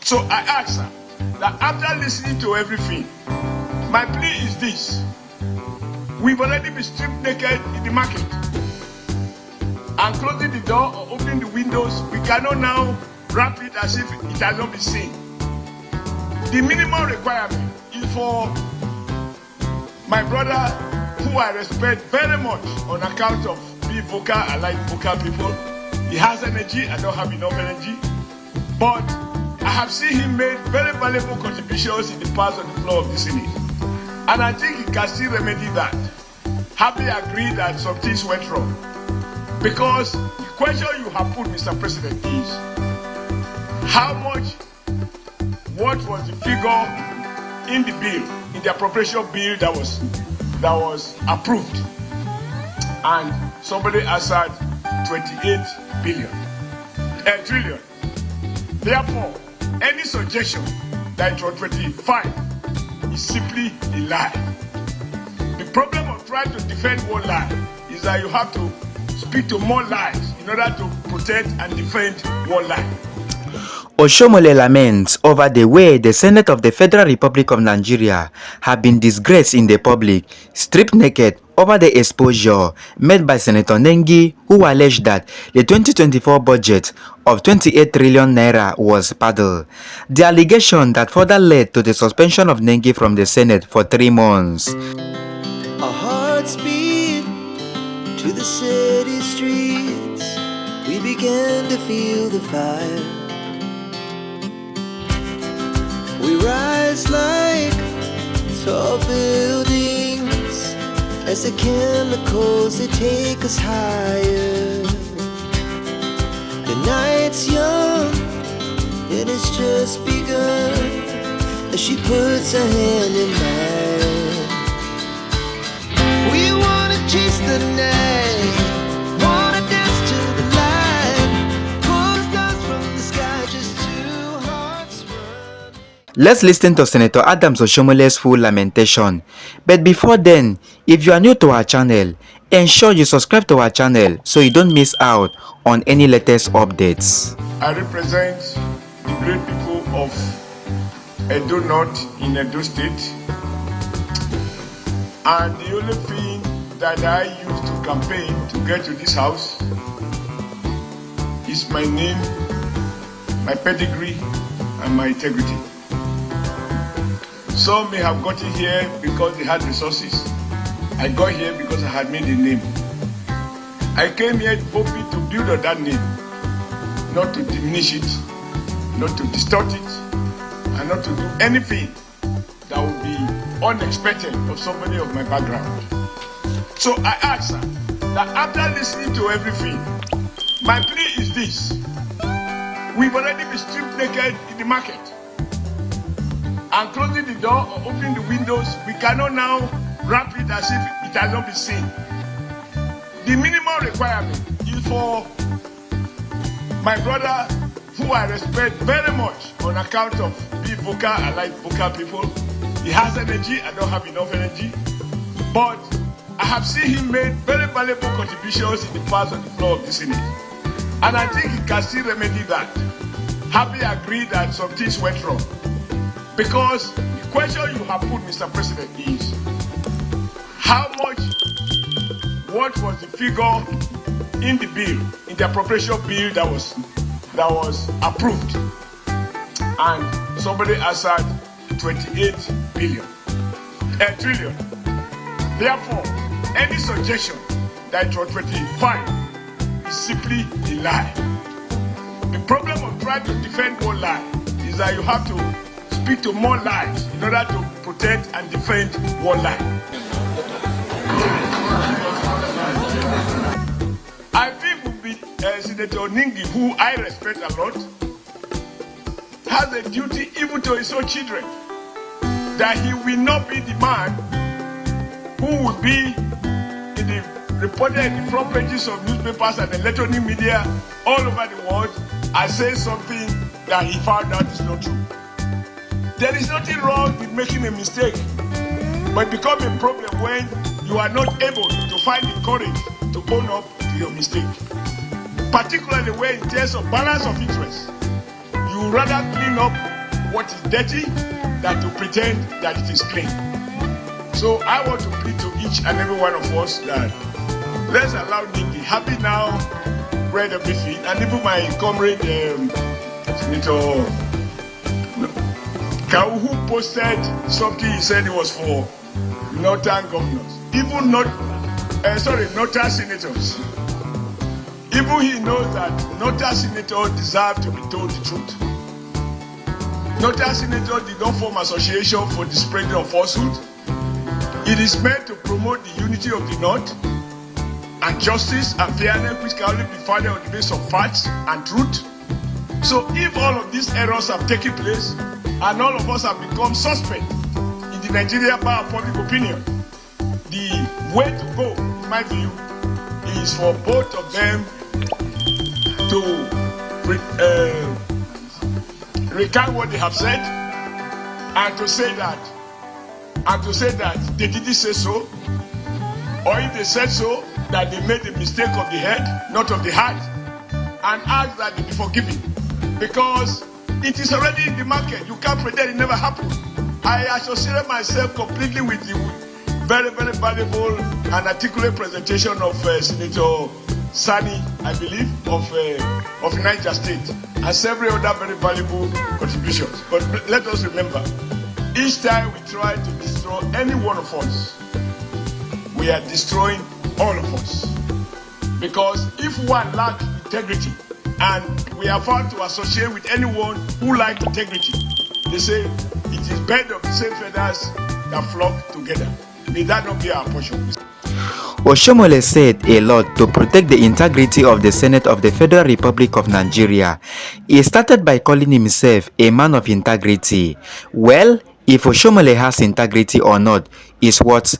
So I ask her that after listening to everything, my plea is this. We've already been stripped naked in the market. And closing the door or opening the windows, we cannot now wrap it as if it has not been seen. The minimum requirement is for my brother, who I respect very much on account of being vocal. I like vocal people. He has energy, I don't have enough energy. But I have seen him make very valuable contributions in the past on the floor of the Senate. And I think he can still remedy that. Having agreed that some things went wrong. Because the question you have put, Mr. President, is how much, what was the figure in the bill, in the appropriation bill that was approved? And somebody answered 28 trillion. Therefore, any suggestion that it was 25 is simply a lie. The problem of trying to defend one lie is that you have to speak to more lies in order to protect and defend one lie. Oshiomhole laments over the way the Senate of the Federal Republic of Nigeria have been disgraced in the public, stripped naked over the exposure made by Senator Ningi, who alleged that the 2024 budget of 28 trillion naira was paddled. The allegation that further led to the suspension of Ningi from the Senate for 3 months. Our hearts beat to the city streets. We began to feel the fire. We rise like tall buildings as the chemicals, they take us higher. The night's young and it's just begun as she puts her hand in mine. We wanna chase the night, wanna dance to the light, pull stars from the sky, just two hearts running. Let's listen to Senator Adams Oshiomhole's full lamentation. But before then, if you are new to our channel, ensure you subscribe to our channel so you don't miss out on any latest updates. I represent the great people of Edo North in Edo State. And the only thing that I used to campaign to get to this house is my name, my pedigree, and my integrity. Some may have gotten here because they had resources. I got here because I had made a name. I came here hoping to build on that name, not to diminish it, not to distort it, and not to do anything that would be unexpected of somebody of my background. So I ask her that after listening to everything, my plea is this. We've already been stripped naked in the market. And closing the door or opening the windows, we cannot now wrap it as if it has not been seen. The minimum requirement is for my brother, who I respect very much on account of being vocal. I like vocal people. He has energy, I don't have enough energy. But I have seen him make very valuable contributions in the past on the floor of the Senate. And I think he can still remedy that. Having agreed that some things went wrong. Because the question you have put, Mr. President, is how much, what was the figure in the bill, in the appropriation bill that was approved? And somebody answered 28 trillion. Therefore, any suggestion that it was 25 is simply a lie. The problem of trying to defend one lie is that you have to speak to more lies in order to protect and defend one lie. I think Senator Ningi, who I respect a lot, has a duty even to his own children, that he will not be the man who will be reported in the front pages of newspapers and electronic media all over the world and say something that he found out is not true. There is nothing wrong with making a mistake, but it becomes a problem when you are not able to find the courage to own up to your mistake. Particularly when in terms of balance of interest, you rather clean up what is dirty than to pretend that it is clean. So I want to plead to each and every one of us that let's allow Ningi, happy now, bread of feet, and even my comrade, Senator Kau, who posted something he said it was for northern governors, even northern senators. Even he knows that northern senators deserve to be told the truth. Northern senators did not form association for the spreading of falsehood. It is meant to promote the unity of the North and justice and fairness, which can only be found on the basis of facts and truth. So if all of these errors have taken place and all of us have become suspect in the Nigerian bar of public opinion, the way to go, in my view, is for both of them to recount what they have said and to say that they didn't say so, or if they said so, that they made a mistake of the head, not of the heart, and ask that they be forgiven, because it is already in the market. You can't pretend it never happened. I associate myself completely with the very, very valuable and articulate presentation of Senator Sani, I believe, of Niger State, and several other very valuable contributions. But let us remember, each time we try to destroy any one of us, we are destroying all of us. Because if one lacks integrity, and we are found to associate with anyone who lacks integrity, they say it is birds of the same feathers that flock together. May that not be our portion. Oshiomhole said a lot to protect the integrity of the Senate of the Federal Republic of Nigeria. He started by calling himself a man of integrity. Well, if Oshiomhole has integrity or not is what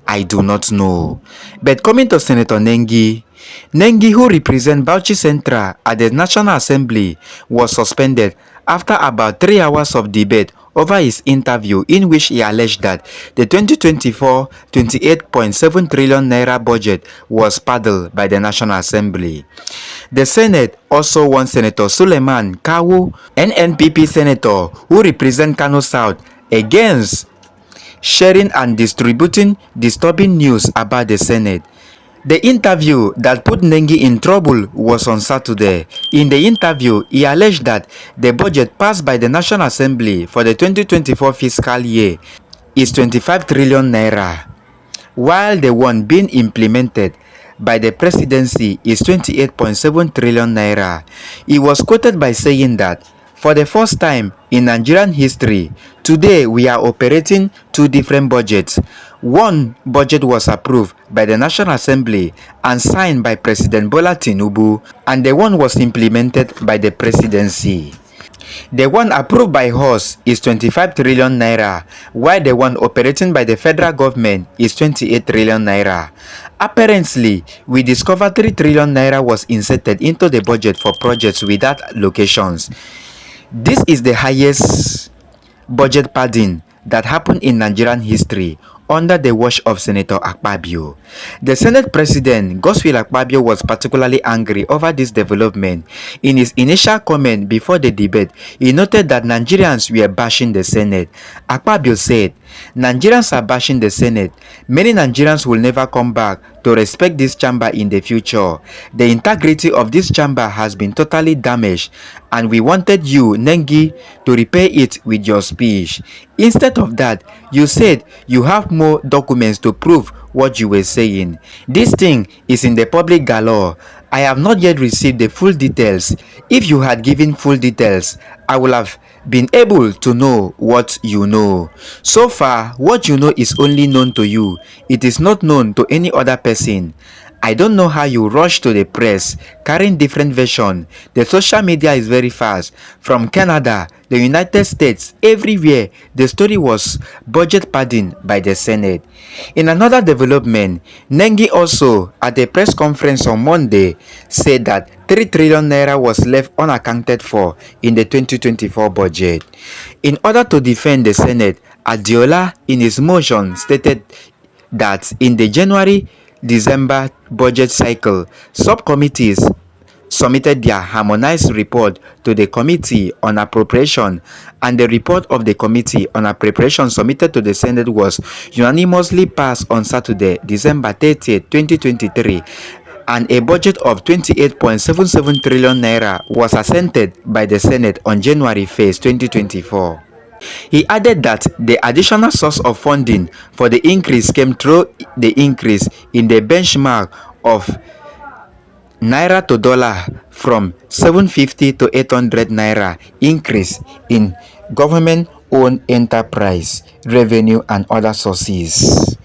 I do not know. But coming to Senator Ningi, who represents Bauchi Central at the National Assembly, was suspended after about 3 hours of debate over his interview in which he alleged that the 2024 28.7 trillion naira budget was paddled by the National Assembly. The Senate also won Senator Suleiman Kawu, an NPP senator who represents Kano South, against sharing and distributing disturbing news about the Senate. The interview that put Ningi in trouble was on Saturday. In the interview, he alleged that the budget passed by the National Assembly for the 2024 fiscal year is 25 trillion naira, while the one being implemented by the presidency is 28.7 trillion naira. He was quoted by saying that, for the first time in Nigerian history, today we are operating two different budgets. One budget was approved by the National Assembly and signed by President Bola Tinubu, and the one was implemented by the presidency. The one approved by us is 25 trillion naira, while the one operating by the federal government is 28 trillion naira. Apparently, we discovered 3 trillion naira was inserted into the budget for projects without locations. This is the highest budget padding that happened in Nigerian history under the watch of Senator Akpabio. The Senate President, Godswill Akpabio, was particularly angry over this development. In his initial comment before the debate, he noted that Nigerians were bashing the Senate. Akpabio said, "Nigerians are bashing the Senate. Many Nigerians will never come back to respect this chamber in the future. The integrity of this chamber has been totally damaged, and we wanted you, Ningi, to repair it with your speech. Instead of that, you said you have more documents to prove what you were saying. This thing is in the public galore. I have not yet received the full details. If you had given full details, I would have been able to know what you know. So far, what you know is only known to you. It is not known to any other person. I don't know how you rush to the press, carrying different versions. The social media is very fast. From Canada, the United States, everywhere, the story was budget padding by the Senate." In another development, Ningi also, at a press conference on Monday, said that 3 trillion naira was left unaccounted for in the 2024 budget. In order to defend the Senate, Adiola, in his motion, stated that in the January-December budget cycle, subcommittees submitted their harmonized report to the Committee on Appropriation, and the report of the Committee on Appropriation submitted to the Senate was unanimously passed on Saturday, December 30, 2023, and a budget of 28.77 trillion naira was assented by the Senate on January 1st, 2024. He added that the additional source of funding for the increase came through the increase in the benchmark of naira to dollar from 750 to 800 naira, increase in government-owned enterprise revenue and other sources.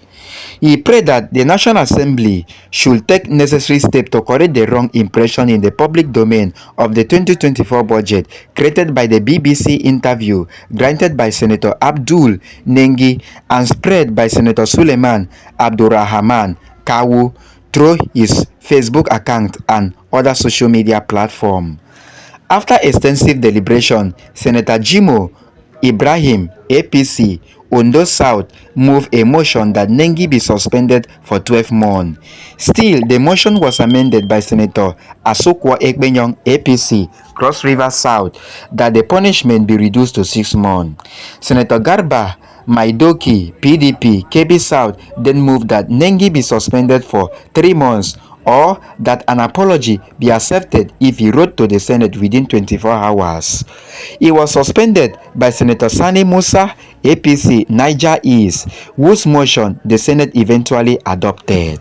He prayed that the National Assembly should take necessary steps to correct the wrong impression in the public domain of the 2024 budget created by the BBC interview granted by Senator Abdul Ningi and spread by Senator Suleiman Abdulrahman Kawu through his Facebook account and other social media platforms. After extensive deliberation, Senator Jimo Ibrahim, APC, Ondo South, moved a motion that Ningi be suspended for 12 months. Still, the motion was amended by Senator Asokwa Ekpenyong, APC, Cross River South, that the punishment be reduced to 6 months. Senator Garba Maidoki, PDP, KB South, then moved that Ningi be suspended for 3 months or that an apology be accepted if he wrote to the Senate within 24 hours. He was suspended by Senator Sani Musa, APC, Niger East, whose motion the Senate eventually adopted.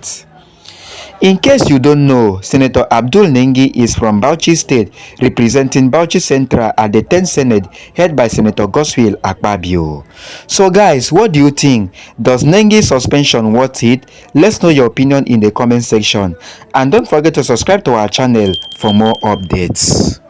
In case you don't know, Senator Abdul Ningi is from Bauchi State, representing Bauchi Central at the 10th Senate, head by Senator Godswill Akpabio. So guys, what do you think? Does Ningi's suspension worth it? Let's know your opinion in the comment section. And don't forget to subscribe to our channel for more updates.